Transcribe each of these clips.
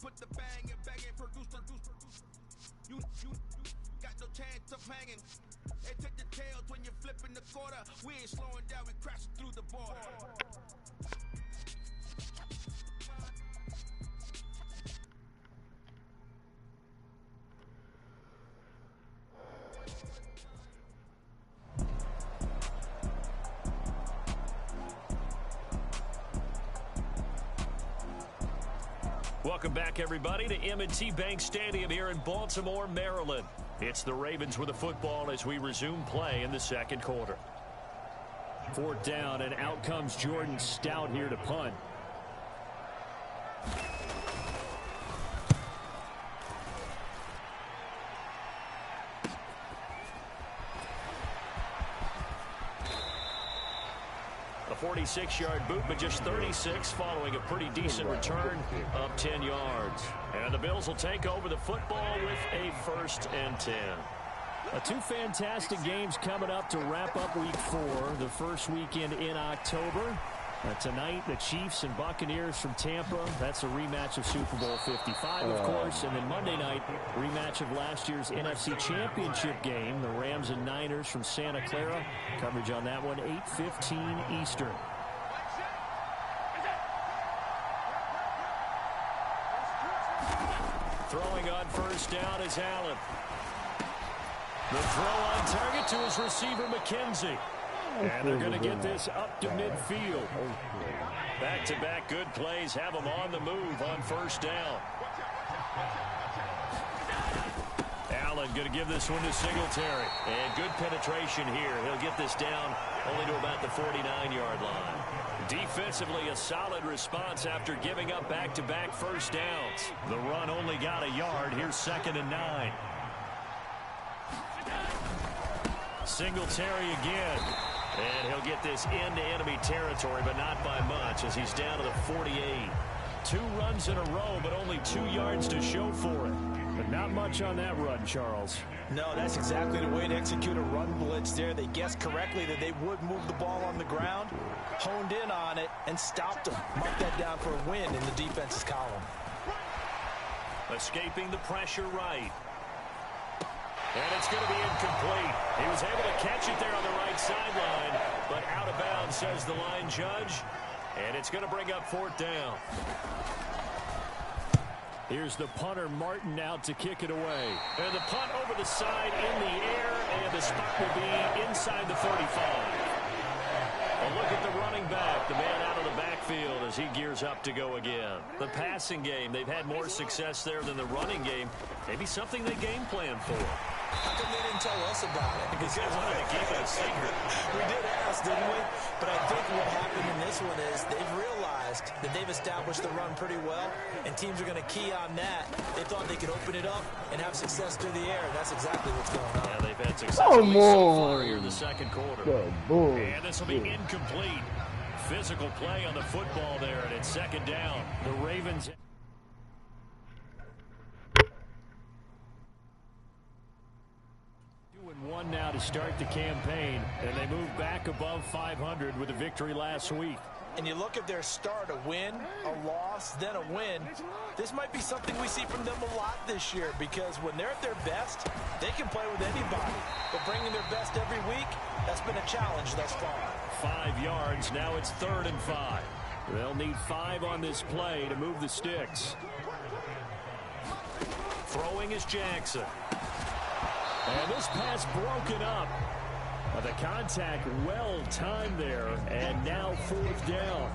put the bang and bang and produce. You got no chance of hanging. They take the tails when you're flipping the quarter. We ain't slowing down, we crashing through the border. Welcome back, everybody, to M&T Bank Stadium here in Baltimore, Maryland. It's the Ravens with the football as we resume play in the second quarter. Fourth down, and out comes Jordan Stout here to punt. A 46-yard boot, but just 36 following a pretty decent return of 10 yards. And the Bills will take over the football with a 1st and 10. Two fantastic games coming up to wrap up Week 4, the first weekend in October. Tonight, the Chiefs and Buccaneers from Tampa. That's a rematch of Super Bowl 55, of course. And then Monday night, rematch of last year's NFC Championship game, the Rams and Niners from Santa Clara. Coverage on that one, 8:15 Eastern. Throwing on first down is Allen. The throw on target to his receiver, McKenzie. And they're going to get this up to midfield. Back-to-back good plays have them on the move on first down. Allen going to give this one to Singletary. And good penetration here. He'll get this down only to about the 49-yard line. Defensively, a solid response after giving up back-to-back first downs. The run only got a yard. Here's 2nd and 9. Singletary again. And he'll get this into enemy territory, but not by much as he's down to the 48. 2 runs in a row, but only 2 yards to show for it. But not much on that run, Charles. No, that's exactly the way to execute a run blitz there. They guessed correctly that they would move the ball on the ground, honed in on it, and stopped them. Mark that down for a win in the defense's column. Escaping the pressure right. And it's going to be incomplete. He was able to catch it there on the right sideline, but out of bounds, says the line judge. And it's going to bring up 4th down. Here's the punter, Martin, out to kick it away. And the punt over the side in the air, and the spot will be inside the 35. A look at the running back, the man out of the backfield as he gears up to go again. The passing game, they've had more success there than the running game. Maybe something they game plan for. How come they didn't tell us about it? Because they wanted to keep it a secret. We did ask, didn't we? But I think what happened in this one is they've realized that they've established the run pretty well, and teams are going to key on that. They thought they could open it up and have success through the air, and that's exactly what's going on. Yeah, they've had success so far here in the second quarter. And this will be incomplete. Physical play on the football there, and it's 2nd down. The Ravens... One now to start the campaign, and they move back above 500 with a victory last week. And you look at their start, a win, a loss, then a win. This might be something we see from them a lot this year, because when they're at their best, they can play with anybody. But bringing their best every week, that's been a challenge thus far. 5 yards, now it's 3rd and 5. They'll need 5 on this play to move the sticks. Throwing is Jackson. And this pass broken up. The contact well timed there, and now 4th down.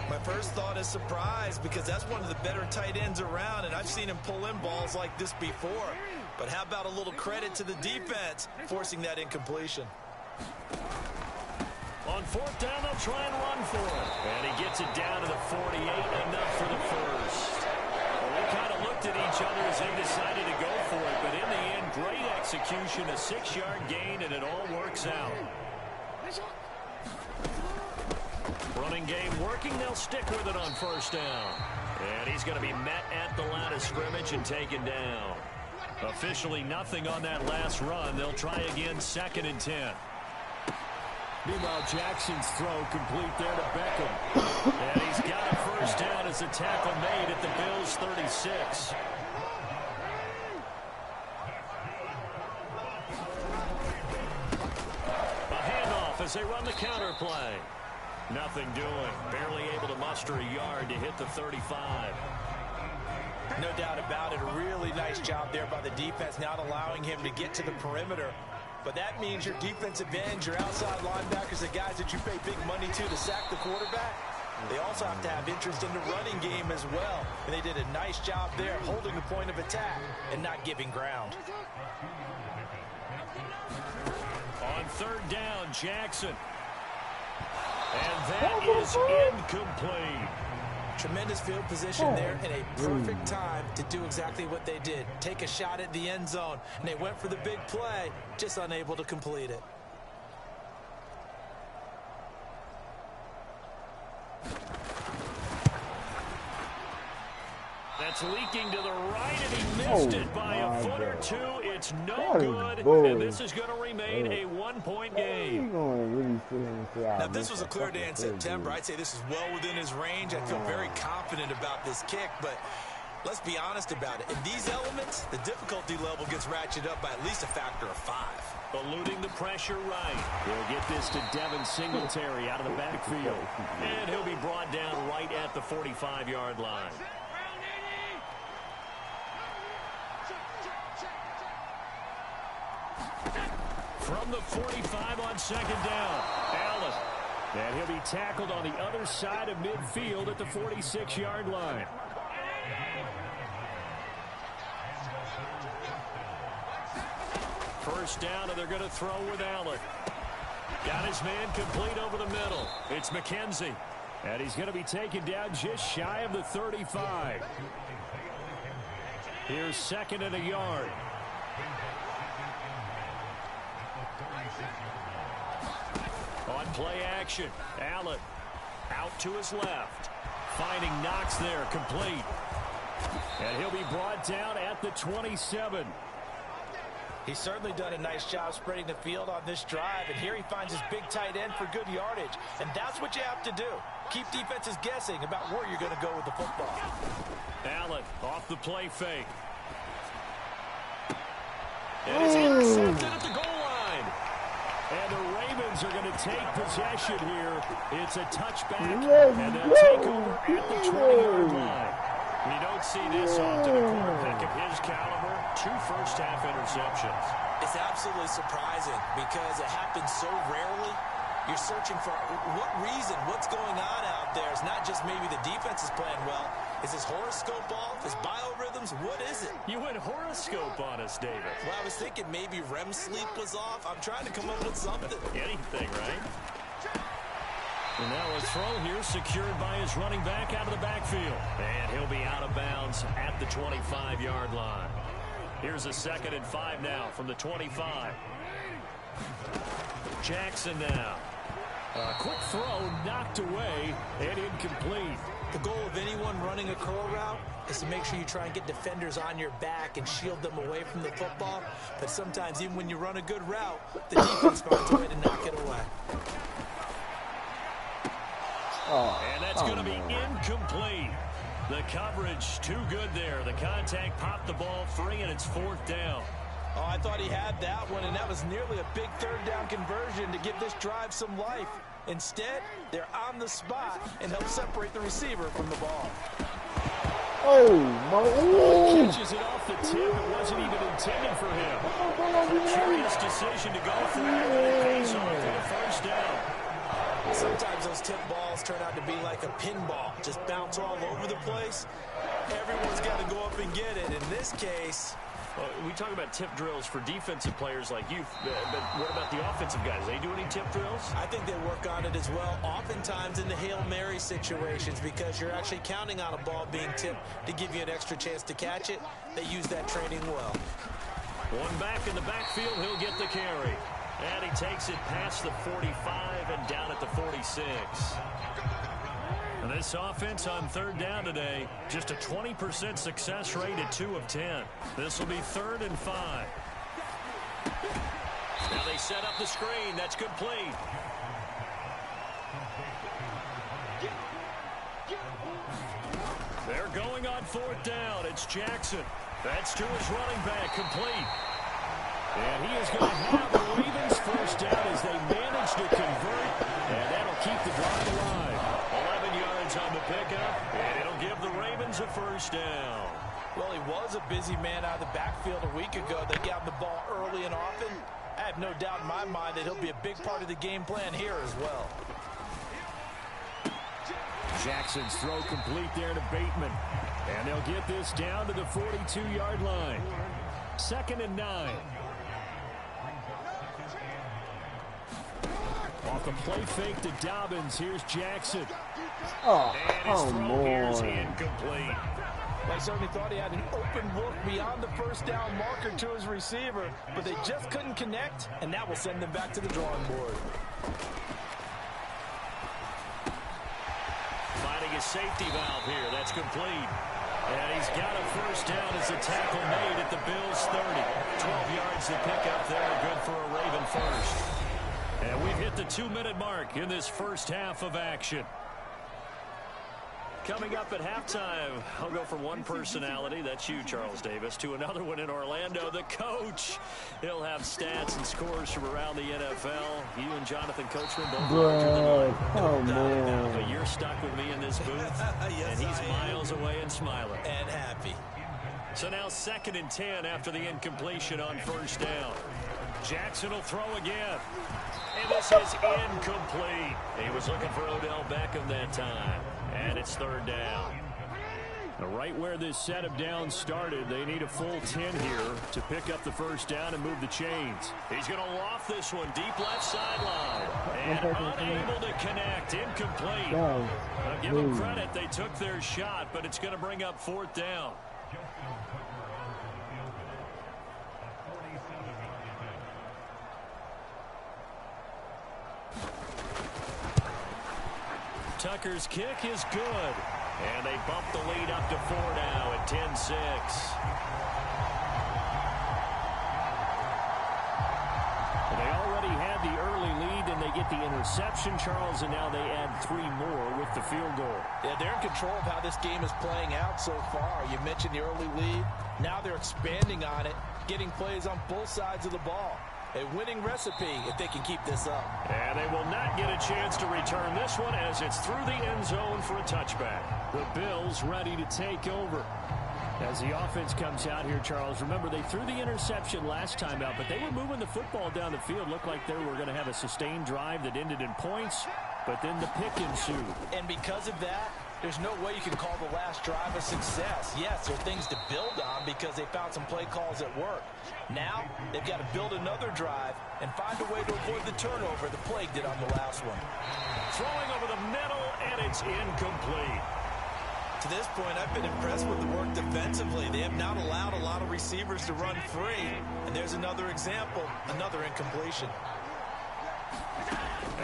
My first thought is surprise, because that's one of the better tight ends around, and I've seen him pull in balls like this before. But how about a little credit to the defense forcing that incompletion? On 4th down, they'll try and run for it. And he gets it down to the 48, enough for the first. Well, they kind of looked at each other as they decided to go for it, but in the end, great execution, a 6-yard gain, and it all works out. Running game working, they'll stick with it on first down. And he's going to be met at the line of scrimmage and taken down. Officially nothing on that last run. They'll try again, 2nd and 10. Meanwhile, Jackson's throw complete there to Beckham. And he's got a first down as a tackle made at the Bills' 36. A handoff as they run the counter play. Nothing doing. Barely able to muster a yard to hit the 35. No doubt about it. A really nice job there by the defense, not allowing him to get to the perimeter. But that means your defensive ends, your outside linebackers, the guys that you pay big money to sack the quarterback, they also have to have interest in the running game as well. And they did a nice job there holding the point of attack and not giving ground. On third down, Jackson. And that is incomplete. Tremendous field position there and a perfect time to do exactly what they did. Take a shot at the end zone. And they went for the big play, just unable to complete it. That's leaking to the right, and he missed it by a foot or two. It's no good, and this is going to remain a one-point game. Now, this was a clear day in September. I'd say this is well within his range. I feel very confident about this kick, but let's be honest about it. In these elements, the difficulty level gets ratcheted up by at least a factor of 5. Eluding the pressure right. He'll get this to Devin Singletary out of the backfield, and he'll be brought down right at the 45-yard line. From the 45 on second down, Allen. And he'll be tackled on the other side of midfield at the 46-yard line. First down, and they're going to throw with Allen. Got his man complete over the middle. It's McKenzie. And he's going to be taken down just shy of the 35. Here's second and a yard. On play action, Allen out to his left. Finding Knox there, complete. And he'll be brought down at the 27. He's certainly done a nice job spreading the field on this drive, and here he finds his big tight end for good yardage. And that's what you have to do. Keep defenses guessing about where you're going to go with the football. Allen off the play fake. And it's intercepted at the goal line. And the Ravens are going to take possession here. It's a touchback, and they'll take over at the 20-yard line. You don't see this often, a quarterback of his caliber. 2 first-half interceptions. It's absolutely surprising because it happens so rarely. You're searching for what reason, what's going on out there. It's not just maybe the defense is playing well. Is his horoscope off? His biorhythms? What is it? You went horoscope on us, David. Well, I was thinking maybe REM sleep was off. I'm trying to come up with something. Anything, right? And now a throw here secured by his running back out of the backfield. And he'll be out of bounds at the 25-yard line. Here's a 2nd and 5 now from the 25. Jackson now. A quick throw knocked away and incomplete. The goal of anyone running a curl route is to make sure you try and get defenders on your back and shield them away from the football. But sometimes even when you run a good route, the defense finds a way to knock it away. And that's going to be incomplete. The coverage too good there. The contact popped the ball free, and it's 4th down. Oh, I thought he had that one, and that was nearly a big 3rd down conversion to give this drive some life. Instead, they're on the spot and help separate the receiver from the ball. Catches it off the tip. It wasn't even intended for him. Curious decision to go for it, and it pays off for the first down. Sometimes those tip balls turn out to be like a pinball, just bounce all over the place. Everyone's got to go up and get it. In this case, we talk about tip drills for defensive players like you, but what about the offensive guys? They do any tip drills? I think they work on it as well, oftentimes in the Hail Mary situations, because you're actually counting on a ball being tipped to give you an extra chance to catch it. They use that training well. One back in the backfield, he'll get the carry. And he takes it past the 45 and down at the 46. And this offense on 3rd down today, just a 20% success rate at 2 of 10. This will be 3rd and 5. Now they set up the screen. That's complete. on fourth down. It's Jackson. That's to his running back, complete. And he is going to have the Ravens first down as they manage to convert, and that'll keep the drive alive. 11 yards on the pickup, and it'll give the Ravens a first down. Well, he was a busy man out of the backfield a week ago. They got him the ball early and often. I have no doubt in my mind that he'll be a big part of the game plan here as well. Jackson's throw complete there to Bateman. And they'll get this down to the 42-yard line. 2nd and 9. Off the play fake to Dobbins. Here's Jackson. Oh, and his throw here is incomplete. They certainly thought he had an open look beyond the first down marker to his receiver, but they just couldn't connect, and that will send them back to the drawing board. Finding a safety valve here. That's complete. And he's got a first down as the tackle made at the Bills' 30. 12 yards to pick up there. Good for a Raven first. And we've hit the 2-minute mark in this first half of action. Coming up at halftime, I'll go from one personality, that's you, Charles Davis, to another one in Orlando, the coach. He'll have stats and scores from around the NFL. You and Jonathan Coachman both larger than life. Oh, man. But you're stuck with me in this booth, Yes, and he's miles away and smiling. And happy. So now 2nd and 10 after the incompletion on first down. Jackson will throw again. And this is incomplete. He was looking for Odell Beckham that time. And it's 3rd down. Now, right where this set of downs started, they need a full 10 here to pick up the first down and move the chains. He's going to loft this one deep left sideline. And unable to connect. Incomplete. Now, give them credit. They took their shot, but it's going to bring up 4th down. Tucker's kick is good. And they bump the lead up to 4 now at 10-6. They already had the early lead, and they get the interception, Charles, and now they add 3 more with the field goal. Yeah, they're in control of how this game is playing out so far. You mentioned the early lead. Now they're expanding on it, getting plays on both sides of the ball. A winning recipe if they can keep this up. And they will not get a chance to return this one as it's through the end zone for a touchback. The Bills ready to take over. As the offense comes out here, Charles, remember they threw the interception last time out, but they were moving the football down the field. Looked like they were going to have a sustained drive that ended in points, but then the pick ensued. And because of that, there's no way you can call the last drive a success. Yes, there are things to build on because they found some play calls that work. Now, they've got to build another drive and find a way to avoid the turnover the Plague did on the last one. Throwing over the middle, and it's incomplete. To this point, I've been impressed with the work defensively. They have not allowed a lot of receivers to run free. And there's another example, another incompletion.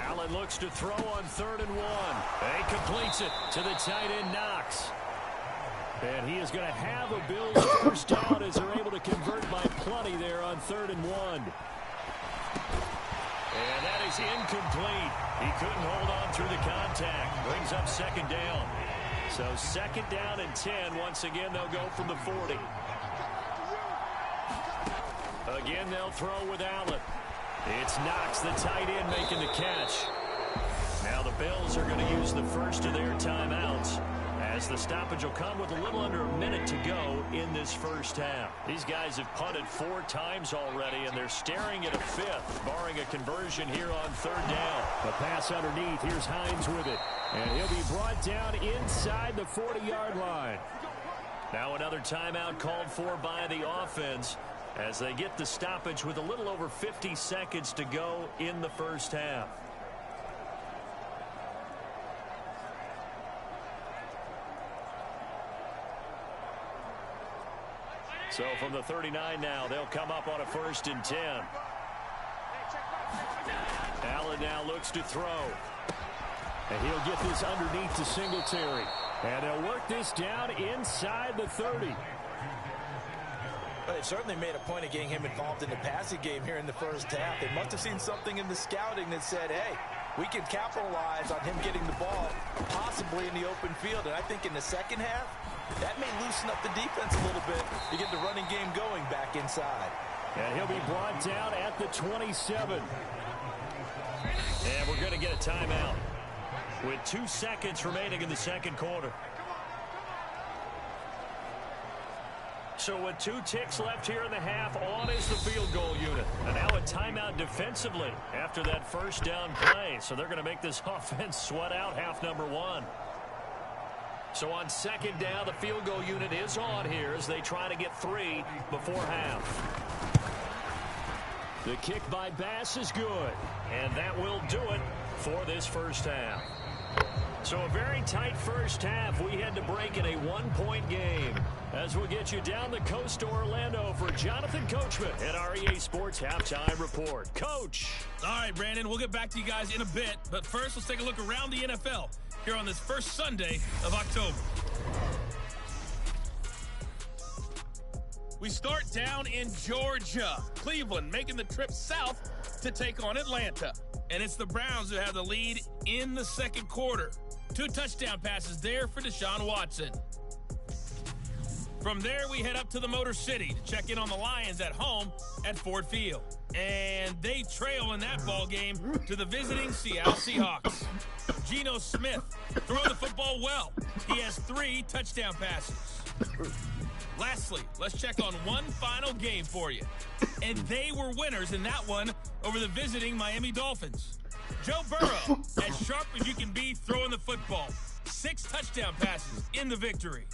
Allen looks to throw on 3rd and 1. He completes it to the tight end, Knox. And he is going to have a Bills first down as they're able to convert by plenty there on 3rd and 1. And that is incomplete. He couldn't hold on through the contact. Brings up 2nd down. So 2nd down and 10. Once again, they'll go from the 40. Again, they'll throw with Allen. It's Knox, the tight end, making the catch. Now the Bills are going to use the first of their timeouts as the stoppage will come with a little under a minute to go in this first half. These guys have punted 4 times already, and they're staring at a 5th, barring a conversion here on 3rd down. A pass underneath. Here's Hines with it. And he'll be brought down inside the 40-yard line. Now another timeout called for by the offense as they get the stoppage with a little over 50 seconds to go in the first half. So from the 39 now, they'll come up on a 1st and 10. Allen now looks to throw. And he'll get this underneath to Singletary. And they'll work this down inside the 30. Well, they've certainly made a point of getting him involved in the passing game here in the first half. They must have seen something in the scouting that said, hey, we can capitalize on him getting the ball possibly in the open field. And I think in the second half, that may loosen up the defense a little bit to get the running game going back inside. And he'll be brought down at the 27. And we're going to get a timeout with 2 seconds remaining in the second quarter. So with 2 ticks left here in the half, on is the field goal unit. And now a timeout defensively after that first down play. So they're going to make this offense sweat out half number 1. So on second down, the field goal unit is on here as they try to get 3 before half. The kick by Bass is good. And that will do it for this first half. So a very tight first half. We had to break in a 1-point game. As we'll get you down the coast to Orlando for Jonathan Coachman at our EA Sports Halftime Report. Coach. All right, Brandon, we'll get back to you guys in a bit. But first, let's take a look around the NFL here on this first Sunday of October. We start down in Georgia. Cleveland making the trip south to take on Atlanta. And it's the Browns who have the lead in the second quarter. 2 touchdown passes there for Deshaun Watson. From there, we head up to the Motor City to check in on the Lions at home at Ford Field. And they trail in that ball game to the visiting Seattle Seahawks. Geno Smith throwing the football well. He has 3 touchdown passes. Lastly, let's check on one final game for you. And they were winners in that one over the visiting Miami Dolphins. Joe Burrow, as sharp as you can be throwing the football. 6 touchdown passes in the victory.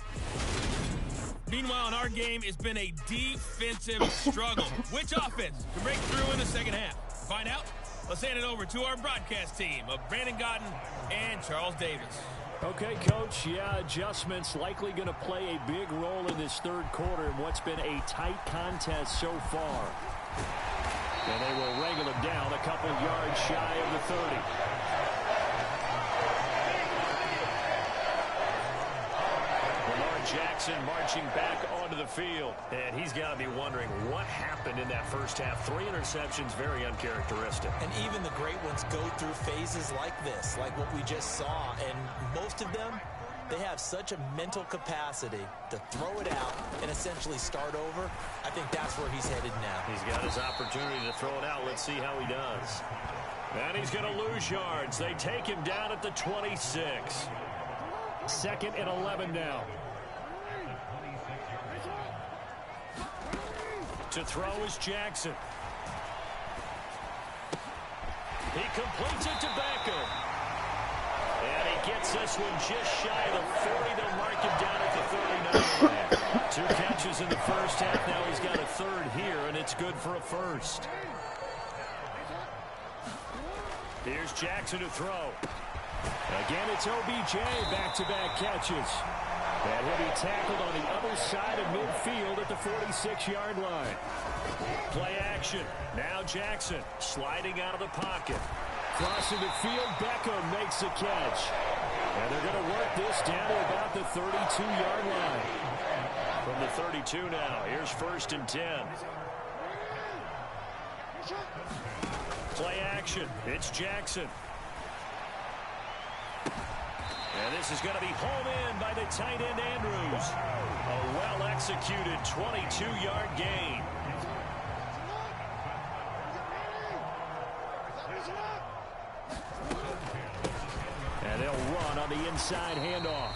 Meanwhile, in our game, it's been a defensive struggle. Which offense can break through in the second half? To find out, let's hand it over to our broadcast team of Brandon Gaudin and Charles Davis. Okay, Coach, adjustments likely going to play a big role in this third quarter in what's been a tight contest so far. And they will wrangle it down a couple yards shy of the 30. Lamar Jackson marching back onto the field. And he's got to be wondering what happened in that first half. 3 interceptions, very uncharacteristic. And even the great ones go through phases like this, like what we just saw. And most of them, they have such a mental capacity to throw it out and essentially start over. I think that's where he's headed now. He's got his opportunity to throw it out. Let's see how he does. And he's going to lose yards. They take him down at the 26. 2nd and 11 now. To throw is Jackson. He completes it to Beckham. And he gets this one just shy of the 40. They'll mark him down at the 39. 2 catches in the first half. Now he's got a 3rd here, and it's good for a 1st. Here's Jackson to throw. Again, it's OBJ, back-to-back catches. And he'll be tackled on the other side of midfield at the 46-yard line. Play action. Now Jackson sliding out of the pocket. Crossing the field, Beckham makes the catch. And they're going to work this down to about the 32-yard line. From the 32 now, here's 1st and 10. Play action. It's Jackson. And this is going to be home in by the tight end Andrews. A well-executed 22-yard gain. And they'll run on the inside handoff.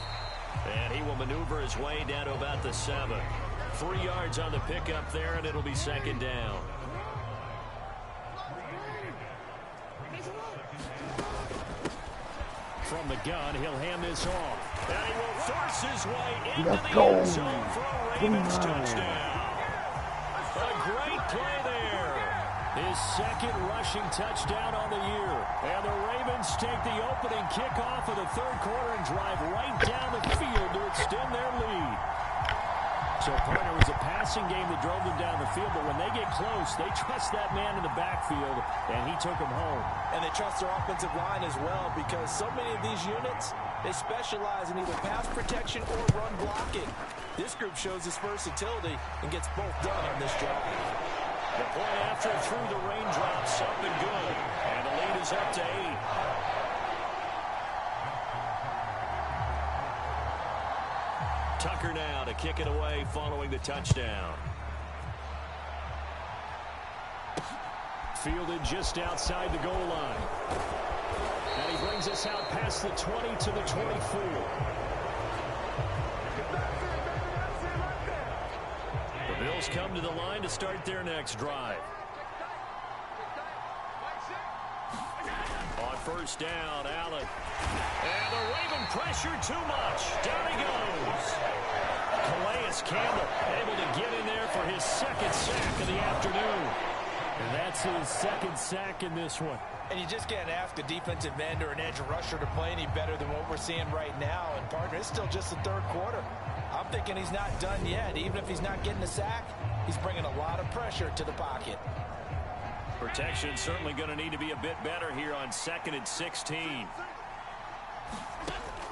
And he will maneuver his way down to about the 7. 3 yards on the pickup there, and it'll be 2nd down. From the gun, he'll hand this off. And he will force his way into the end zone for a Ravens touchdown. A great play there. His 2nd rushing touchdown on the year. And the Ravens take the opening kickoff of the 3rd quarter and drive right down the field to extend their lead. So, partner, it was a passing game that drove them down the field, but when they get close, they trust that man in the backfield, and he took them home. And they trust their offensive line as well, because so many of these units, they specialize in either pass protection or run blocking. This group shows its versatility and gets both done on this job. The point after through the raindrops, something good, and the lead is up to 8. Tucker now to kick it away following the touchdown. Fielded just outside the goal line. And he brings us out past the 20 to the 24. The Bills come to the line to start their next drive. On first down, Allen. And the Raven pressure too much. Down he goes. Calais Campbell able to get in there for his second sack of the afternoon. And that's his second sack in this one. And you just can't ask a defensive end or an edge rusher to play any better than what we're seeing right now. And, partner, it's still just the third quarter. I'm thinking he's not done yet. Even if he's not getting a sack, he's bringing a lot of pressure to the pocket. Protection certainly going to need to be a bit better here on 2nd and 16.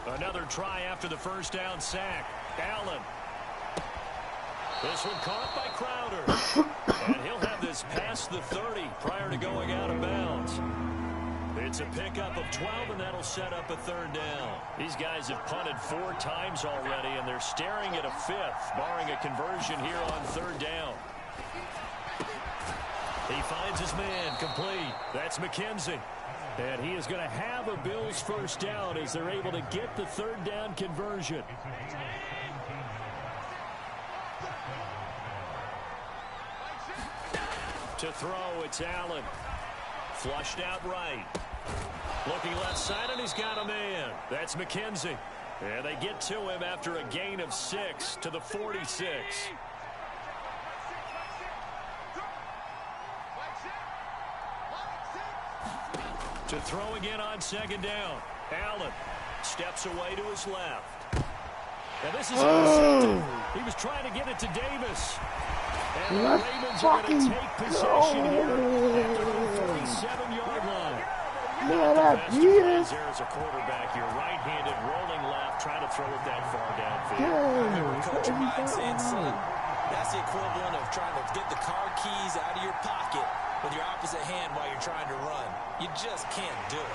Another try after the first down sack. Allen. This one caught by Crowder. And he'll have this past the 30 prior to going out of bounds. It's a pickup of 12, and that'll set up a third down. These guys have punted 4 times already, and they're staring at a 5th, barring a conversion here on third down. He finds his man complete. That's McKenzie. And he is going to have a Bills first down as they're able to get the third down conversion. To throw, it's Allen. Flushed out right. Looking left side, and he's got a man. That's McKenzie. And they get to him after a gain of 6 to the 46. To throw again on second down. Allen steps away to his left. And this is intercepted. He was trying to get it to Davis. And the Ravens are going to take possession here after the 47-yard line. There's a quarterback, your right-handed rolling left, trying to throw it that far downfield. I remember Coach Ryan saying, son, that's the equivalent of trying to get the car keys out of your pocket with your opposite hand while you're trying to run. You just can't do it.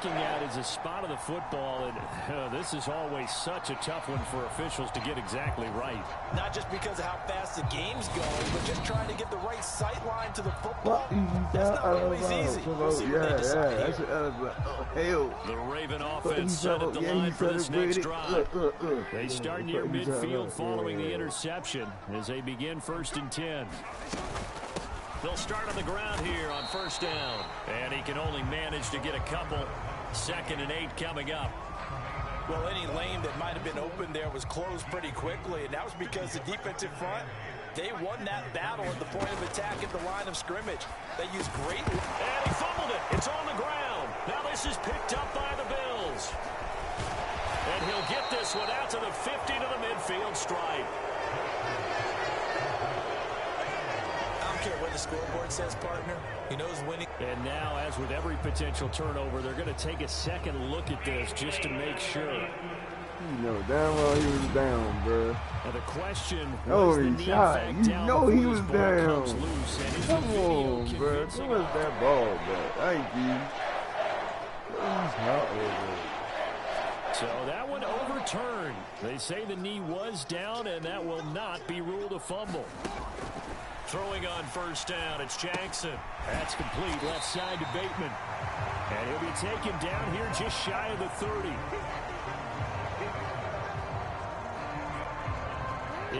At is a spot of the football, and this is always such a tough one for officials to get exactly right. Not just because of how fast the game's going, but just trying to get the right sight line to the football. That's not always easy. We'll see what they decide here. The Raven offense set at the line for this next drive. They start near midfield following the interception as they begin 1st and 10. They'll start on the ground here on first down. And he can only manage to get a couple. 2nd and 8 coming up. Well, any lane that might have been open there was closed pretty quickly, and that was because the defensive front, they won that battle at the point of attack at the line of scrimmage. They used great... And he fumbled it. It's on the ground. Now this is picked up by the Bills. And he'll get this one out to the 50 to the midfield stripe. I don't care what the scoreboard says, partner. He knows winning. And now, as with every potential turnover, they're going to take a second look at this just to make sure. You know damn well he was down, bro. Now the question was the knee effect you down know he was ball down. comes loose, and is Come the video on, bro. convincing? Give us that ball back. Thank you. So that one overturned. They say the knee was down, and that will not be ruled a fumble. Throwing on first down, it's Jackson. That's complete left side to Bateman. And he'll be taken down here just shy of the 30.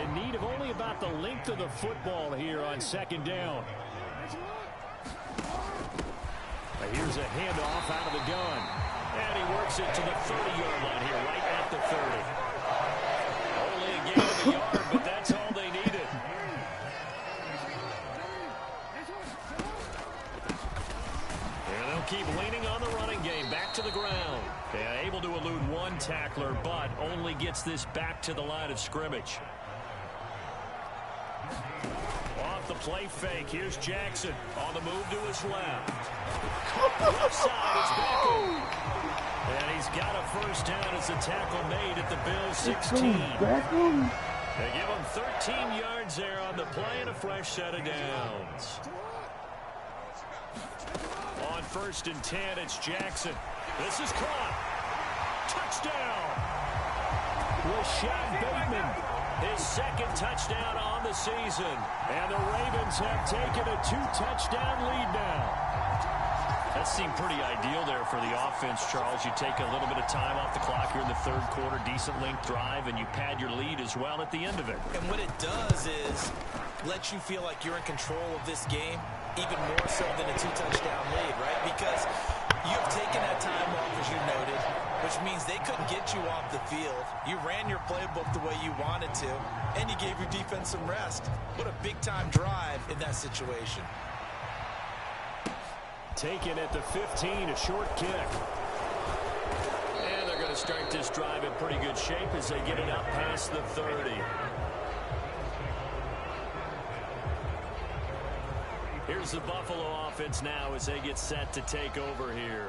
In need of only about the length of the football here on second down. Here's a handoff out of the gun. And he works it to the 30-yard line here, right at the 30. Only a gain of a yard, but that's all they needed. And they'll keep leaning on the running game, back to the ground. And able to elude one tackler, but only gets this back to the line of scrimmage. Off the play fake, here's Jackson on the move to his left. Left side, it's Beckham. And he's got a first down as the tackle made at the Bills 16. They give him 13 yards there on the play and a fresh set of downs. On 1st and 10, it's Jackson. This is caught. Touchdown. Rashad Bateman, his 2nd touchdown on the season. And the Ravens have taken a 2-touchdown lead now. That seemed pretty ideal there for the offense, Charles. You take a little bit of time off the clock here in the 3rd quarter, decent length drive, and you pad your lead as well at the end of it. And what it does is let you feel like you're in control of this game, even more so than a 2-touchdown lead, right? Because you've taken that time off, as you noted, which means they couldn't get you off the field. You ran your playbook the way you wanted to, and you gave your defense some rest. What a big-time drive in that situation. Taken at the 15, a short kick. And they're going to start this drive in pretty good shape as they get it up past the 30. Here's the Buffalo offense now as they get set to take over here.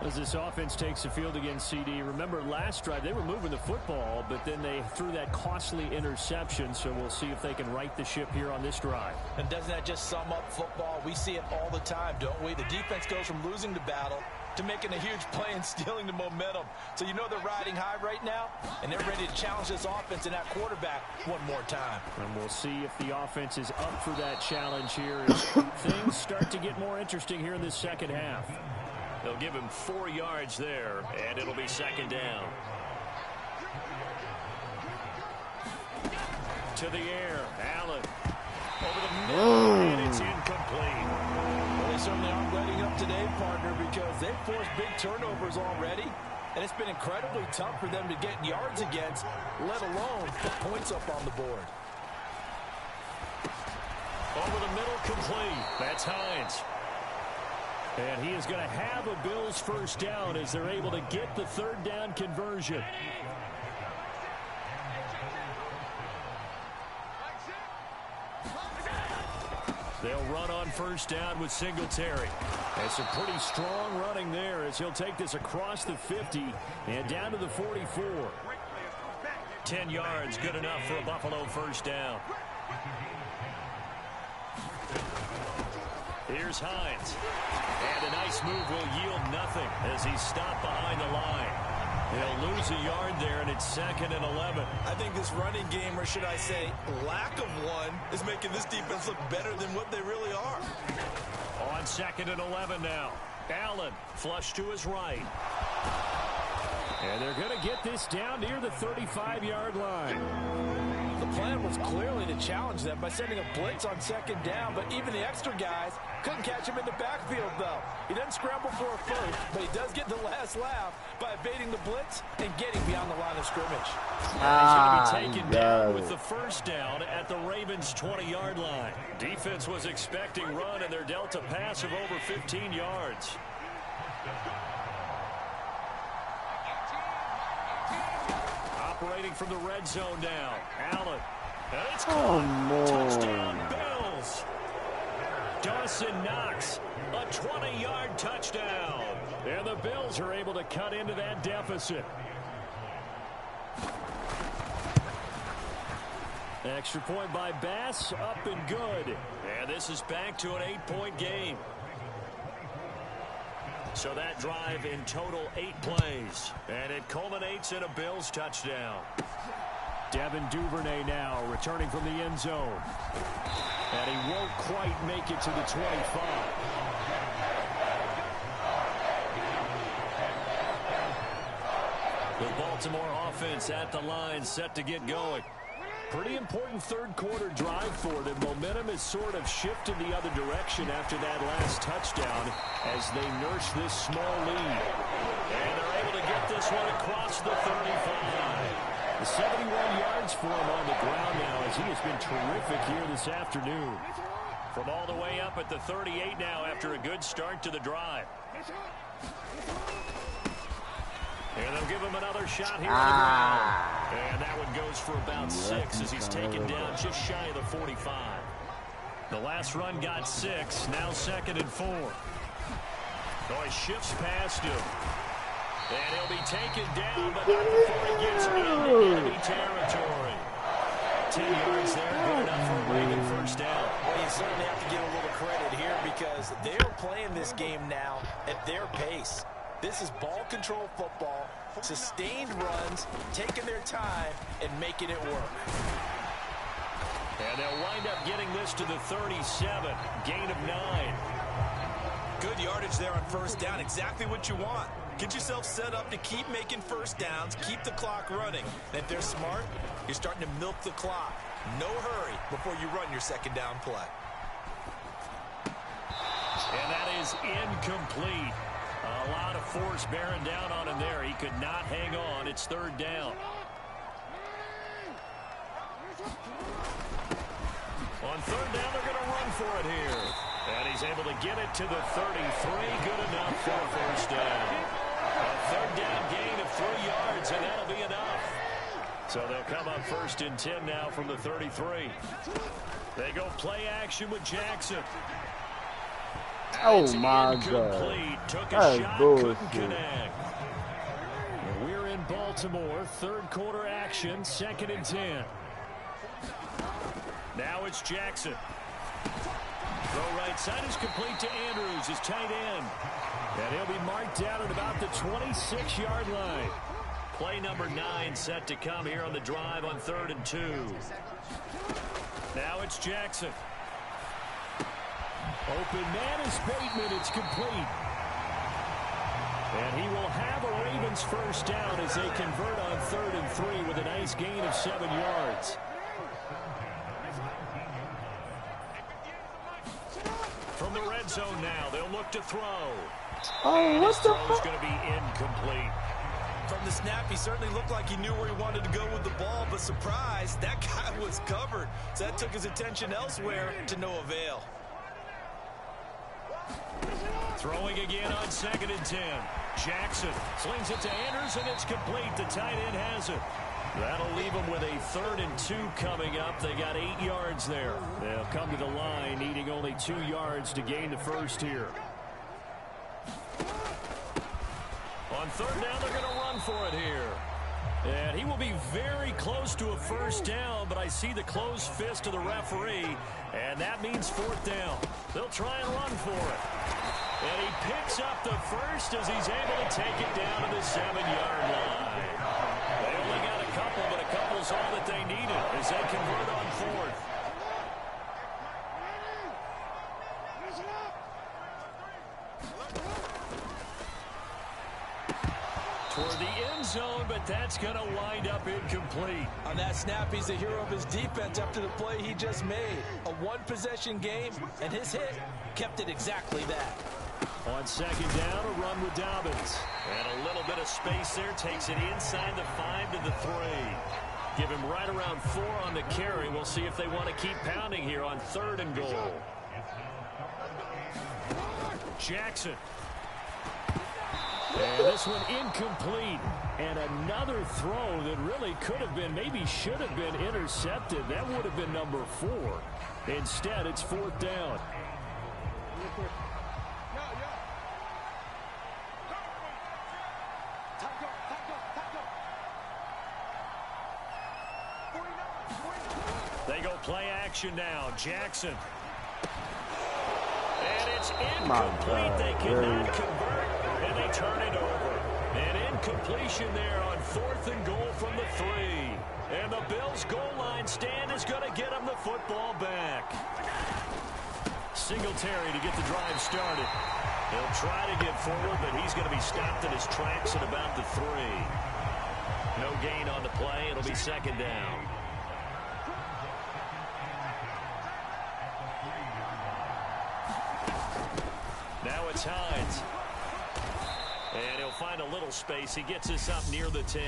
As this offense takes the field against CD, remember last drive they were moving the football, but then they threw that costly interception, so we'll see if they can right the ship here on this drive. And doesn't that just sum up football? We see it all the time, don't we? The defense goes from losing the battle to making a huge play and stealing the momentum. So you know they're riding high right now, and they're ready to challenge this offense and that quarterback one more time. And we'll see if the offense is up for that challenge here as things start to get more interesting here in this 2nd half. They'll give him 4 yards there, and it'll be 2nd down. To the air, Allen. Over the middle, and it's incomplete. Well, they certainly aren't letting up today, partner, because they've forced big turnovers already, and it's been incredibly tough for them to get yards against, let alone put points up on the board. Over the middle, complete. That's Hines. And he is going to have a Bills 1st down as they're able to get the 3rd down conversion. They'll run on 1st down with Singletary. That's a pretty strong running there as he'll take this across the 50 and down to the 44. 10 yards, good enough for a Buffalo 1st down. Here's Hines. And a nice move will yield nothing as he's stopped behind the line. He'll lose a yard there, and it's 2nd and 11. I think this running game, or should I say lack of one, is making this defense look better than what they really are. On 2nd and 11 now. Allen flush to his right. And they're going to get this down near the 35-yard line. The plan was clearly to challenge them by sending a blitz on 2nd down, but even the extra guys couldn't catch him in the backfield, though. He doesn't scramble for a first, but he does get the last laugh by evading the blitz and getting beyond the line of scrimmage. He's going to be taken down with the 1st down at the Ravens' 20-yard line. Defense was expecting run, and they're dealt a pass of over 15 yards. Operating from the red zone now. Allen. And it's caught. Touchdown, Bills. Dawson Knox, a 20-yard touchdown. And the Bills are able to cut into that deficit. Extra point by Bass, up and good. And this is back to an 8-point game. So that drive in total 8 plays. And it culminates in a Bills touchdown. Devin Duvernay now returning from the end zone. And he won't quite make it to the 25. The Baltimore offense at the line set to get going. Pretty important 3rd quarter drive for them. Momentum has sort of shifted the other direction after that last touchdown as they nurse this small lead. And they're able to get this one across the 35. 71 yards for him on the ground now as he has been terrific here this afternoon. From all the way up at the 38 now after a good start to the drive. And they'll give him another shot here on the ground. And that one goes for about 6 as he's taken down just shy of the 45. The last run got 6, now 2nd and 4. Oh, he shifts past him. And he'll be taken down, but not before he gets into enemy territory. 10 yards there, good enough for a Raven 1st down. Well, you certainly have to give a little credit here because they're playing this game now at their pace. This is ball control football, sustained runs, taking their time, and making it work. And they'll wind up getting this to the 37, gain of 9. Good yardage there on first down, exactly what you want. Get yourself set up to keep making first downs, keep the clock running. And if they're smart, you're starting to milk the clock. No hurry before you run your second down play. And that is incomplete. A lot of force bearing down on him there. He could not hang on. It's third down. On third down, they're going to run for it here. And he's able to get it to the 33. Good enough for a first down. A third down gain of 3 yards, and that'll be enough. So they'll come up first and 10 now from the 33. They go play action with Jackson. Oh my God. Took a That's shot, bullshit. couldn't connect. We're in Baltimore, third quarter action, 2nd and 10. Now it's Jackson. Throw right side is complete to Andrews, his tight end. And he'll be marked down at about the 26-yard line. Play number 9 set to come here on the drive on 3rd and 2. Now it's Jackson. Open man is Bateman. It's complete. And he will have a Ravens first down as they convert on 3rd and 3 with a nice gain of 7 yards. From the red zone now, they'll look to throw. Oh, what the Throw's fuck? going to be incomplete. From the snap, he certainly looked like he knew where he wanted to go with the ball, but surprise, that guy was covered. So that took his attention elsewhere to no avail. Throwing again on 2nd and 10. Jackson slings it to Andrews, and it's complete. The tight end has it. That'll leave them with a 3rd and 2 coming up. They got 8 yards there. They'll come to the line, needing only 2 yards to gain the first here. On 3rd down, they're going to run for it here. And he will be very close to a first down, but I see the closed fist of the referee, and that means 4th down. They'll try and run for it. And he picks up the first as he's able to take it down to the 7-yard line. They only got a couple, but a couple's all that they needed as they convert on 4th. Toward the end zone, but that's going to wind up incomplete. On that snap, he's the hero of his defense after the play he just made. A one-possession game, and his hit kept it exactly that. On 2nd down, a run with Dobbins. And a little bit of space there. Takes it inside the 5 to the 3. Give him right around 4 on the carry. We'll see if they want to keep pounding here on 3rd and goal. Jackson. And this one incomplete. And another throw that really could have been, maybe should have been intercepted. That would have been number 4. Instead, it's 4th down. They go play action now. Jackson. And it's incomplete. They cannot convert, and they turn it over. An incompletion there on 4th and goal from the 3. And the Bills' goal line stand is going to get them the football back. Singletary to get the drive started. He'll try to get forward, but he's going to be stopped in his tracks at about the 3. No gain on the play. It'll be 2nd down. Now it's Hines. And he'll find a little space. He gets this up near the 10.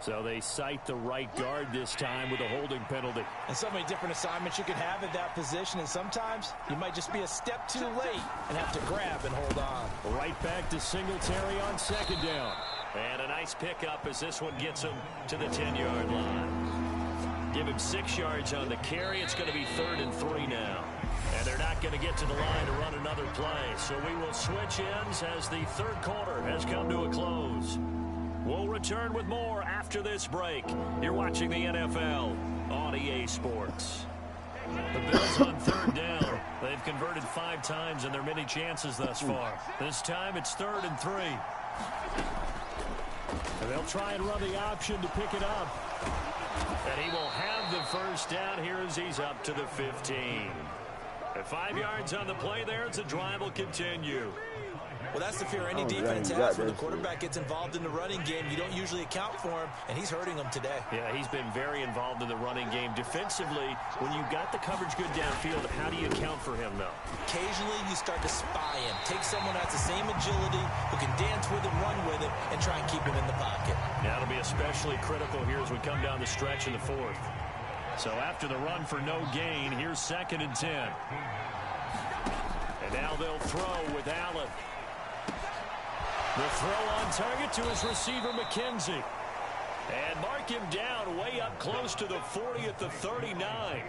So they cite the right guard this time with a holding penalty. And so many different assignments you can have at that position, and sometimes you might just be a step too late and have to grab and hold on. Right back to Singletary on 2nd down. And a nice pickup as this one gets him to the 10-yard line. Give him 6 yards on the carry. It's going to be 3rd and 3 now. And they're not going to get to the line to run another play. So we will switch ends as the 3rd quarter has come to a close. We'll return with more after this break. You're watching the NFL on EA Sports. The Bills on third down. They've converted 5 times in their many chances thus far. This time it's 3rd and 3. And they'll try and run the option to pick it up. And he will have the first down here as he's up to the 15. At 5 yards on the play there, the drive will continue. Well, that's the fear any defense has. When the quarterback gets involved in the running game, you don't usually account for him, and he's hurting them today. Yeah, he's been very involved in the running game. Defensively, when you got the coverage good downfield, how do you account for him, though? Occasionally, you start to spy him. Take someone who has the same agility, who can dance with him, run with him, and try and keep him in the pocket. That'll be especially critical here as we come down the stretch in the 4th. So after the run for no gain, here's 2nd and 10. And now they'll throw with Allen. The throw on target to his receiver, McKenzie. And mark him down way up close to the 40 at the 39.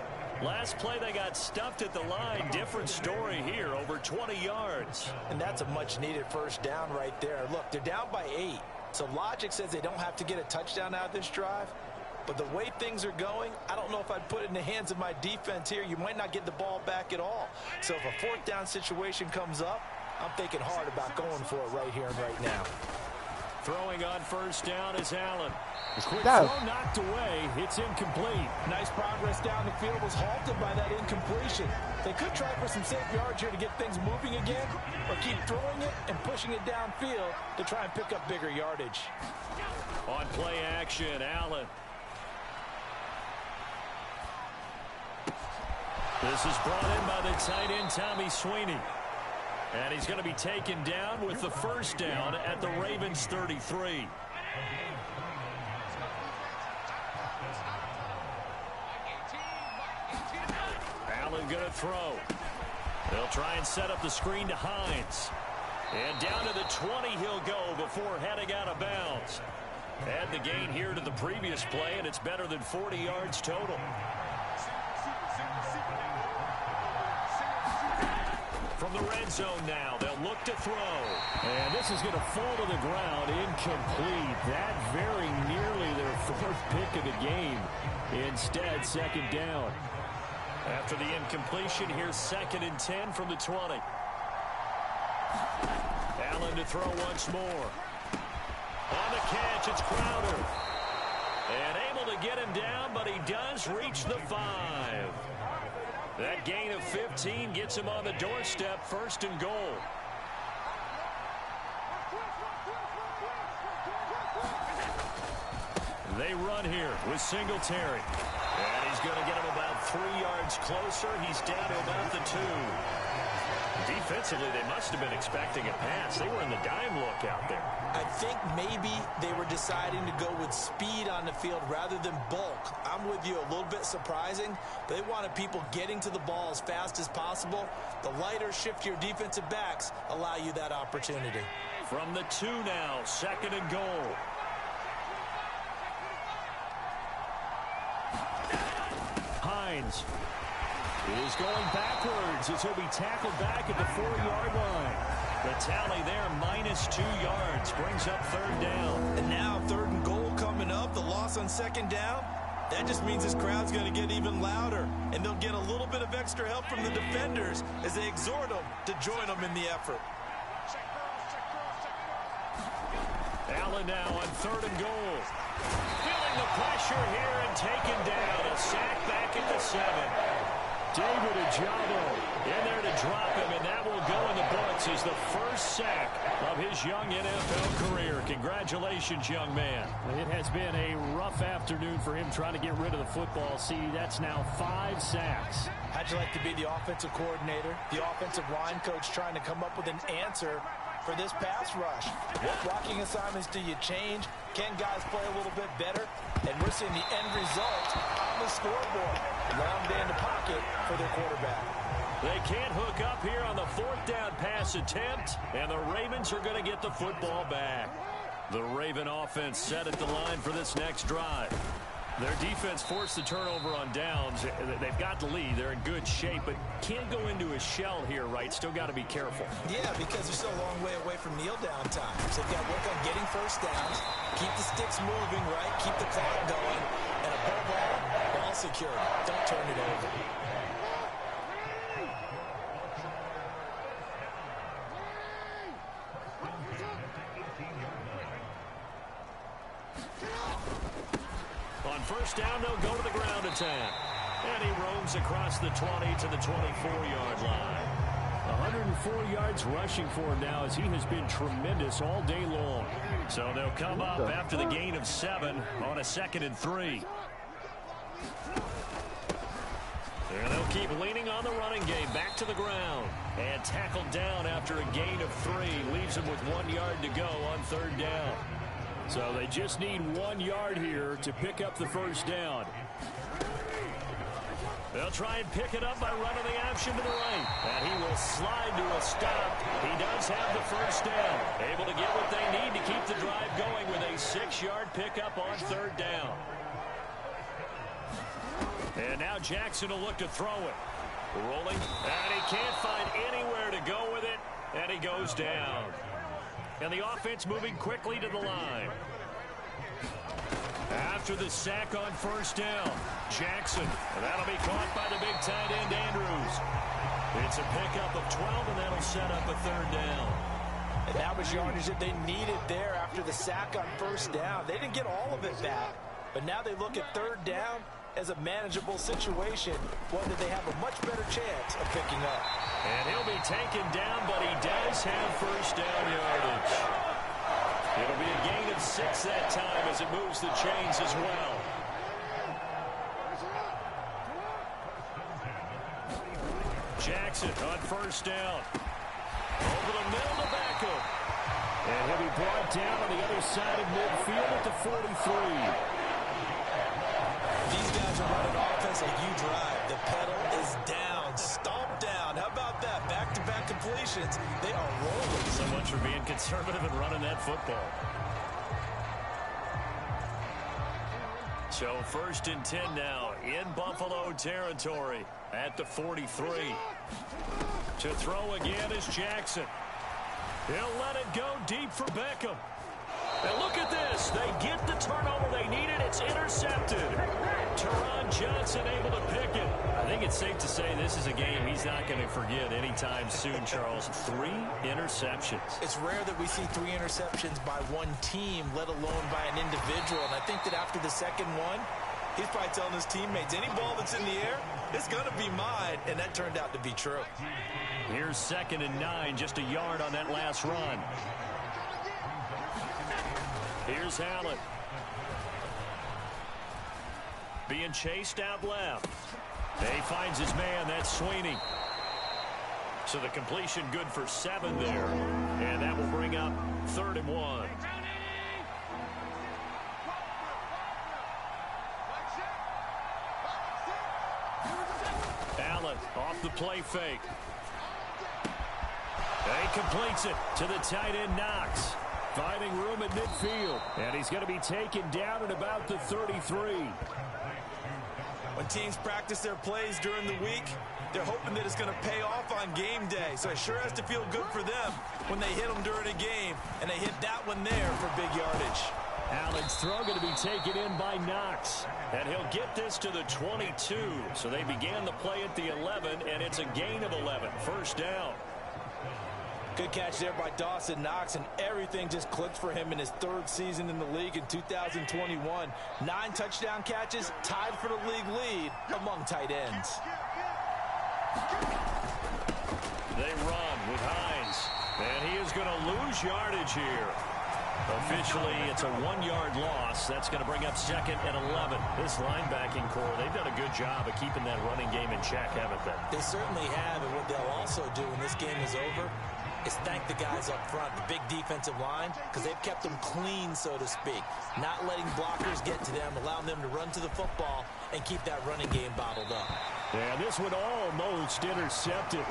Last play they got stuffed at the line. Different story here, over 20 yards. And that's a much-needed first down right there. Look, they're down by 8. So logic says they don't have to get a touchdown out of this drive. But the way things are going, I don't know if I'd put it in the hands of my defense here. You might not get the ball back at all. So if a 4th down situation comes up, I'm thinking hard about going for it right here and right now. Throwing on first down is Allen. The quick throw knocked away. It's incomplete. Nice progress down the field was halted by that incompletion. They could try for some safe yards here to get things moving again, or keep throwing it and pushing it downfield to try and pick up bigger yardage. On play action, Allen. This is brought in by the tight end, Tommy Sweeney. And he's going to be taken down with the first down at the Ravens 33. Allen going to throw. They'll try and set up the screen to Hines. And down to the 20 he'll go before heading out of bounds. Add the gain here to the previous play, and it's better than 40 yards total. From the red zone now, they'll look to throw. And this is going to fall to the ground, incomplete. That very nearly their 4th pick of the game. Instead, 2nd down. After the incompletion, here's 2nd and 10 from the 20. Allen to throw once more. On the catch, it's Crowder. And able to get him down, but he does reach the 5. That gain of 15 gets him on the doorstep, 1st and goal. They run here with Singletary. And he's going to get him about 3 yards closer. He's down to about the 2. Defensively, they must have been expecting a pass. They were in the dime look out there. I think maybe they were deciding to go with speed on the field rather than bulk. I'm with you, a little bit surprising. They wanted people getting to the ball as fast as possible. The lighter, shiftier defensive backs allow you that opportunity. From the 2 now, 2nd and goal. Hines is going backwards as he'll be tackled back at the 4-yard line. The tally there, minus 2 yards, brings up 3rd down. And now 3rd and goal coming up, the loss on 2nd down. That just means this crowd's going to get even louder, and they'll get a little bit of extra help from the defenders as they exhort them to join them in the effort. Allen now on 3rd and goal. Feeling the pressure here and taken down. A sack back at the 7. David Ojabo in there to drop him, and that will go in the books as the first sack of his young NFL career. Congratulations, young man. It has been a rough afternoon for him trying to get rid of the football. See, that's now 5 sacks. How'd you like to be the offensive coordinator, the offensive line coach trying to come up with an answer for this pass rush? What blocking assignments do you change? Can guys play a little bit better? And we're seeing the end result on the scoreboard. Long day in the pocket for their quarterback. They can't hook up here on the 4th down pass attempt, and the Ravens are going to get the football back. The Raven offense set at the line for this next drive. Their defense forced the turnover on downs. They've got the lead. They're in good shape, but can't go into a shell here, right? Still got to be careful. Yeah, because they're still a long way away from kneel down time. So they've got to work on getting first downs, keep the sticks moving, right? Keep the clock going. And above all, ball security. Don't turn it over. On first down, they'll go to the ground attack. And he roams across the 20 to the 24-yard line. 104 yards rushing for him now as he has been tremendous all day long. So they'll come up after the gain of 7 on a 2nd and 3. And they'll keep leaning on the running game. Back to the ground. And tackled down after a gain of 3. Leaves him with 1 yard to go on 3rd down. So they just need 1 yard here to pick up the first down. They'll try and pick it up by running the option to the right. And he will slide to a stop. He does have the first down. Able to get what they need to keep the drive going with a 6-yard pickup on 3rd down. And now Jackson will look to throw it. Rolling. And he can't find anywhere to go with it. And he goes down. And the offense moving quickly to the line. After the sack on first down, Jackson. And that'll be caught by the big tight end, Andrews. It's a pickup of 12, and that'll set up a 3rd down. And that was yardage that they needed there after the sack on first down. They didn't get all of it back, but now they look at 3rd down as a manageable situation, one that they have a much better chance of picking up. And he'll be taken down, but he does have first down yardage. It'll be a gain of 6 that time as it moves the chains as well. Jackson on first down. Over the middle to Beckham. And he'll be brought down on the other side of midfield at the 43. These guys are running offense like you drive. The pedal is down. Stomp down. How about that? Back-to-back completions. They are rolling. So much for being conservative and running that football. So 1st and 10 now in Buffalo territory at the 43. To throw again is Jackson. He'll let it go deep for Beckham. And look at this. They get the turnover they needed. It's intercepted. Teron Johnson able to pick it. I think it's safe to say this is a game he's not going to forget anytime soon, Charles. 3 interceptions. It's rare that we see 3 interceptions by one team, let alone by an individual. And I think that after the second one, he's probably telling his teammates, any ball that's in the air, it's going to be mine. And that turned out to be true. Here's 2nd and 9, just a yard on that last run. Here's Hallett. Being chased out left. He finds his man. That's Sweeney. So the completion good for 7 there. And that will bring up 3rd and 1. Allen off the play fake. He completes it to the tight end, Knox. Finding room at midfield. And he's going to be taken down at about the 33. When teams practice their plays during the week, they're hoping that it's going to pay off on game day. So it sure has to feel good for them when they hit them during a game. And they hit that one there for big yardage. Allen's throw going to be taken in by Knox. And he'll get this to the 22. So they began the play at the 11, and it's a gain of 11. First down. Good catch there by Dawson Knox, and everything just clicked for him in his 3rd season in the league in 2021. 9 touchdown catches, tied for the league lead among tight ends. They run with Hines, and he is going to lose yardage here. Officially, it's a 1-yard loss. That's going to bring up 2nd and 11. This linebacking core, they've done a good job of keeping that running game in check, haven't they? They certainly have, and what they'll also do when this game is over is thank the guys up front, the big defensive line, because they've kept them clean, so to speak. Not letting blockers get to them, allowing them to run to the football and keep that running game bottled up. And this one almost intercepted.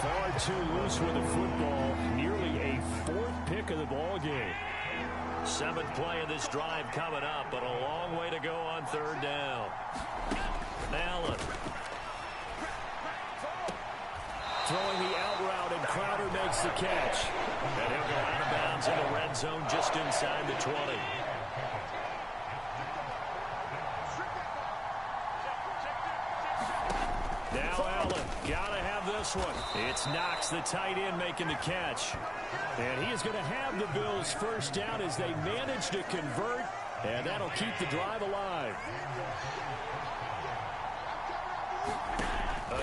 Far too loose with the football. Nearly a 4th pick of the ball game. Seventh play of this drive coming up, but a long way to go on third down. Allen. Throwing the out route, and Crowder makes the catch. And he'll go out of bounds in the red zone just inside the 20. Now Allen, gotta have this one. It's Knox, the tight end, making the catch. And he is going to have the Bills first down as they manage to convert, and that'll keep the drive alive.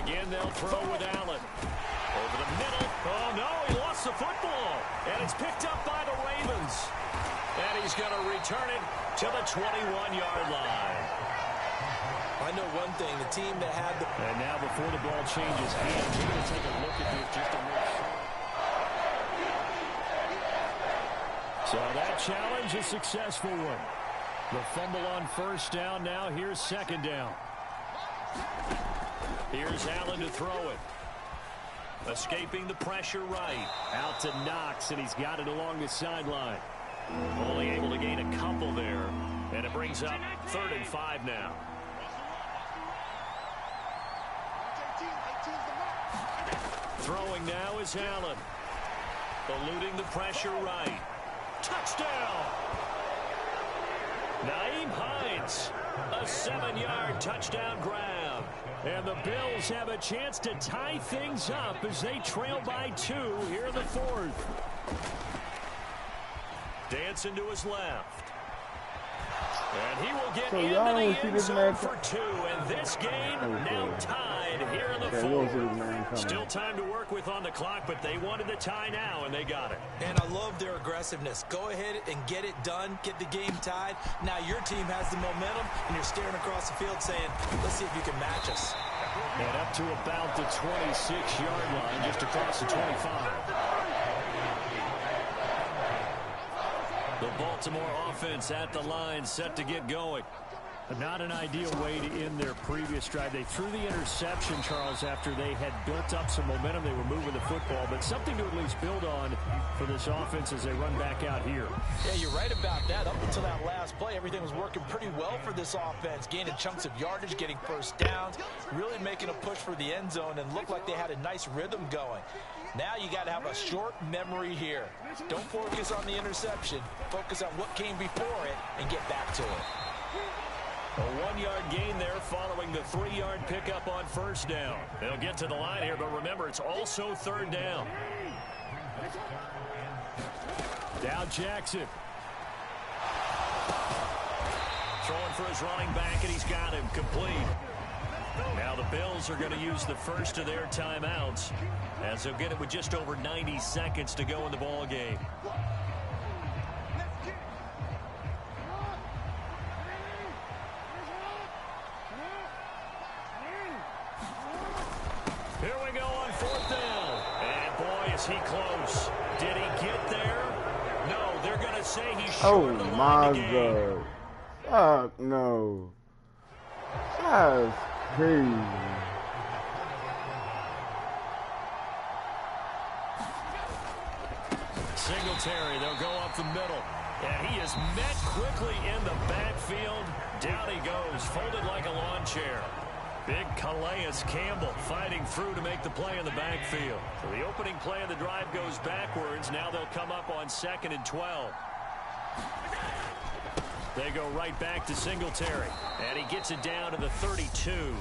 Again, they'll throw with Allen. Over the middle. Oh, no, he lost the football. And it's picked up by the Ravens. And he's going to return it to the 21-yard line. I know one thing, the team that had the... And now before the ball changes hands, we're going to take a look at this just to make sure. So that challenge, a successful one. The fumble on first down. Now here's second down. Here's Allen to throw it. Escaping the pressure right. Out to Knox, and he's got it along the sideline. Only able to gain a couple there. And it brings up 3rd and 5 now. Throwing now is Allen. Eluding the pressure right. Touchdown! Nyheim Hines. A 7-yard touchdown grab. And the Bills have a chance to tie things up as they trail by 2 here in the 4th. Dancing to his left. And he will get into the end zone for 2. And this game now tied here in the 4th. Still time to work with on the clock, but they wanted the tie now, and they got it. And I love their aggressiveness. Go ahead and get it done. Get the game tied. Now your team has the momentum, and you're staring across the field saying, let's see if you can match us. And up to about the 26-yard line, just across the 25. The Baltimore offense at the line, set to get going. Not an ideal way to end their previous drive. They threw the interception, Charles, after they had built up some momentum. They were moving the football, but something to at least build on for this offense as they run back out here. Yeah, you're right about that. Up until that last play, everything was working pretty well for this offense. Gaining chunks of yardage, getting first downs, really making a push for the end zone, and looked like they had a nice rhythm going. Now you got to have a short memory here. Don't focus on the interception. Focus on what came before it and get back to it. A 1-yard gain there following the 3-yard pickup on first down. They'll get to the line here, but remember, it's also 3rd down. Now Jackson. Throwing for his running back, and he's got him complete. Now the Bills are going to use the first of their timeouts as they'll get it with just over 90 seconds to go in the ball game. Here we go on 4th down. And boy, is he close. Did he get there? No, they're going to say he's short of the line of the game. Fuck no. That's crazy. Singletary, they'll go up the middle. And he is met quickly in the backfield. Down he goes, folded like a lawn chair. Big Calais Campbell fighting through to make the play in the backfield. So the opening play of the drive goes backwards. Now they'll come up on 2nd and 12. They go right back to Singletary. And he gets it down to the 32.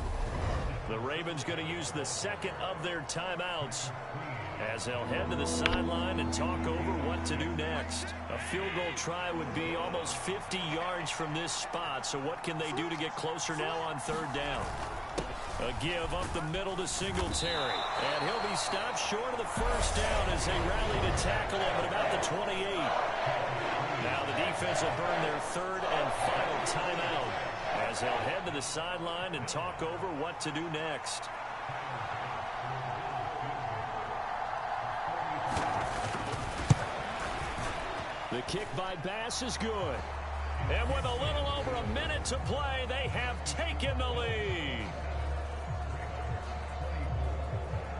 The Ravens going to use the second of their timeouts as they'll head to the sideline and talk over what to do next. A field goal try would be almost 50 yards from this spot. So what can they do to get closer now on 3rd down? A give up the middle to Singletary. And he'll be stopped short of the first down as they rally to tackle him at about the 28. Now the defense will burn their 3rd and final timeout as they'll head to the sideline and talk over what to do next. The kick by Bass is good. And with a little over a minute to play, they have taken the lead.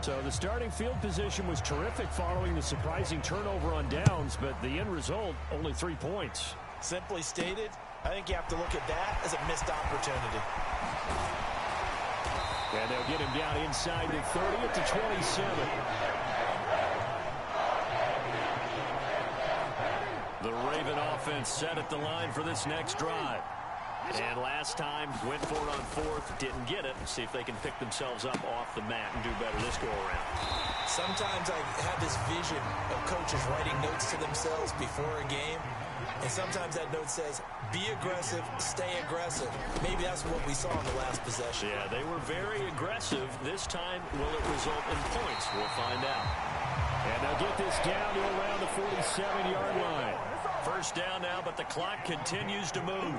So the starting field position was terrific following the surprising turnover on downs, but the end result, only 3 points. Simply stated, I think you have to look at that as a missed opportunity. And they'll get him down inside the 30 at the 27. The Raven offense set at the line for this next drive. And last time, went for it on fourth, didn't get it. See if they can pick themselves up off the mat and do better this go-around. Sometimes I have this vision of coaches writing notes to themselves before a game. And sometimes that note says, be aggressive, stay aggressive. Maybe that's what we saw in the last possession. Yeah, they were very aggressive. This time, will it result in points? We'll find out. And they'll get this down to around the 47-yard line. First down now, but the clock continues to move.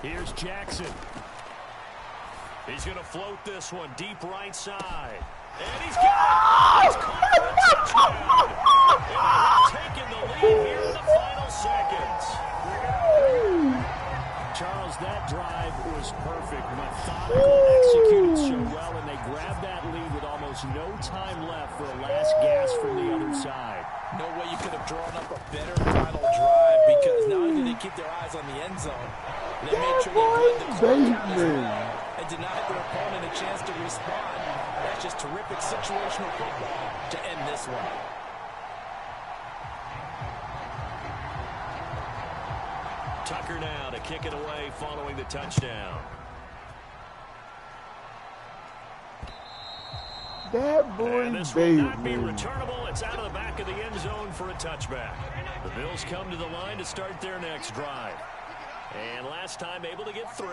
Here's Jackson. He's going to float this one deep right side. And he's got it. He's caught for a touchdown. And they have taken the lead here in the final seconds. Charles, that drive was perfect. Methodical, executed so well, and they grabbed that lead with almost no time left for a last gasp from the other side. No way you could have drawn up a better final drive, because not only did they keep their eyes on the end zone, they made sure they played the clock out as well and denied their opponent a chance to respond. That's just terrific situational football to end this one. Tucker now to kick it away following the touchdown. That boy, and this will not be returnable. It's out of the back of the end zone for a touchback. The Bills come to the line to start their next drive. And last time able to get 3.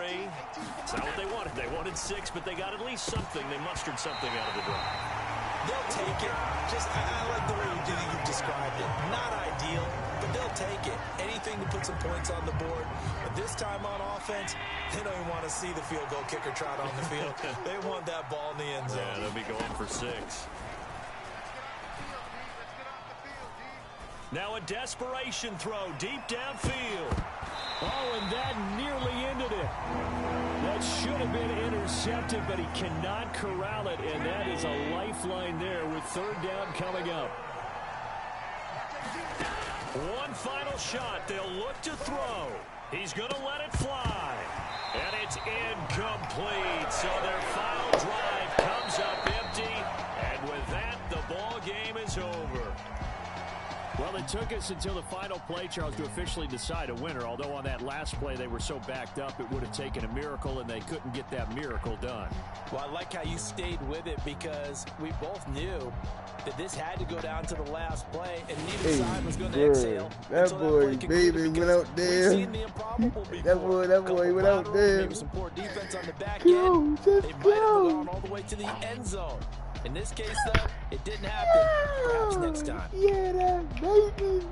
It's not what they wanted. They wanted 6, but they got at least something. They mustered something out of the drive. They'll take it. I like the way you described it. Not ideal, but they'll take it. Anything to put some points on the board. But this time on offense, they don't even want to see the field goal kicker trot on the field. They want that ball in the end zone. Yeah, they'll be going for 6. Now a desperation throw deep downfield. Oh, and that nearly ended it. That should have been intercepted, but he cannot corral it, and that is a lifeline there with third down coming up. One final shot. They'll look to throw. He's going to let it fly. And it's incomplete. So their final drive comes up empty, and with that, the ball game is over. Well, it took us until the final play, Charles, to officially decide a winner. Although on that last play they were so backed up, it would have taken a miracle, and they couldn't get that miracle done. Well, I like how you stayed with it, because we both knew that this had to go down to the last play, and neither side was going to exhale. That boy, baby, went out there. That boy went out there. Maybe some poor defense on the back end. They might have gone all the way to the end zone. In this case, though, it didn't happen. Perhaps next time. Yeah, that baby.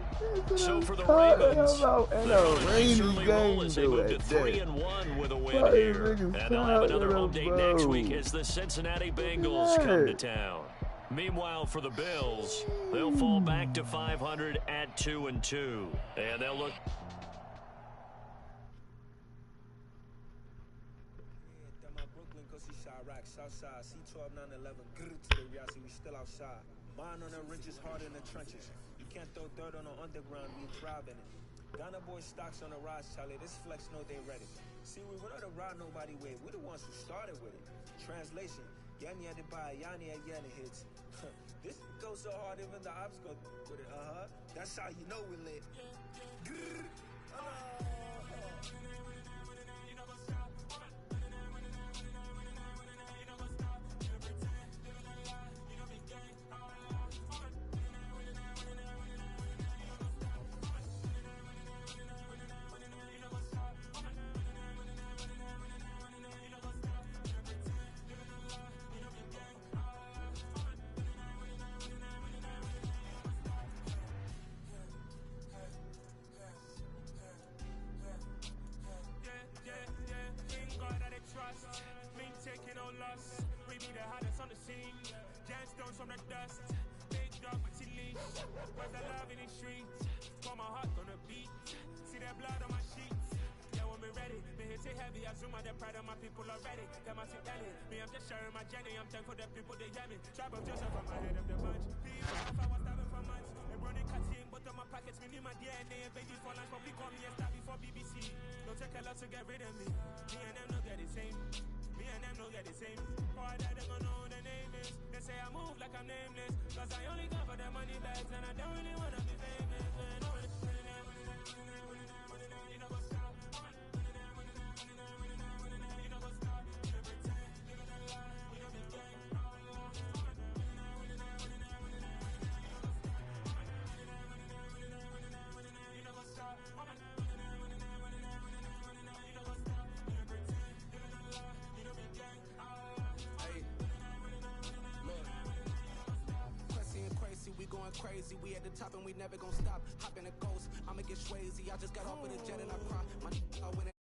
So for the Ravens, they're certainly roll as they move to 3-1 with a win here. And they'll have another home date next week as the Cincinnati Bengals come to town. Meanwhile, for the Bills, they'll fall back to 500 at 2-2. And they'll look... Southside, C12, 911, grrr to the reality, we still outside. Mine on the ridges, hard in the trenches. You can't throw dirt on the underground, we thrive in it. Ghana boy stocks on the rise, Charlie, this flex know they ready. See, we were not to ride nobody way, we the ones who started with it. Translation, Yanni had to buy, Yanni at Yanni hits. This goes so hard, even the ops go with it, That's how you know we lit. Grrr. From the dust, big dog with your leash. Where's the love in the streets? For my heart gonna beat. See that blood on my sheets. Yeah, when we ready, they hit say heavy, I zoom out the pride of my people already. Them I see belly. Me, I'm just sharing my journey. I'm thankful the people they hear me. Tribe of Joseph, I'm ahead of the bunch. People, if I was starving for months. They running cutting, but on my pockets, me need my DNA. And babies for lunch, probably call me a star before BBC. Don't take a lot to get rid of me. Me and them don't get the same. Me and them don't get the same. Boy, that they gonna know who the name is. They say I move like I'm nameless. Cause I only come for the money bags. And I don't really wanna be famous. You know what's up? You know what's up? You pretend. You know that lie. You know the gang. You know what's up? We going crazy, we at the top and we never gonna stop. Hop in a ghost, I'ma get crazy. I just got off with a jet and I cry. My when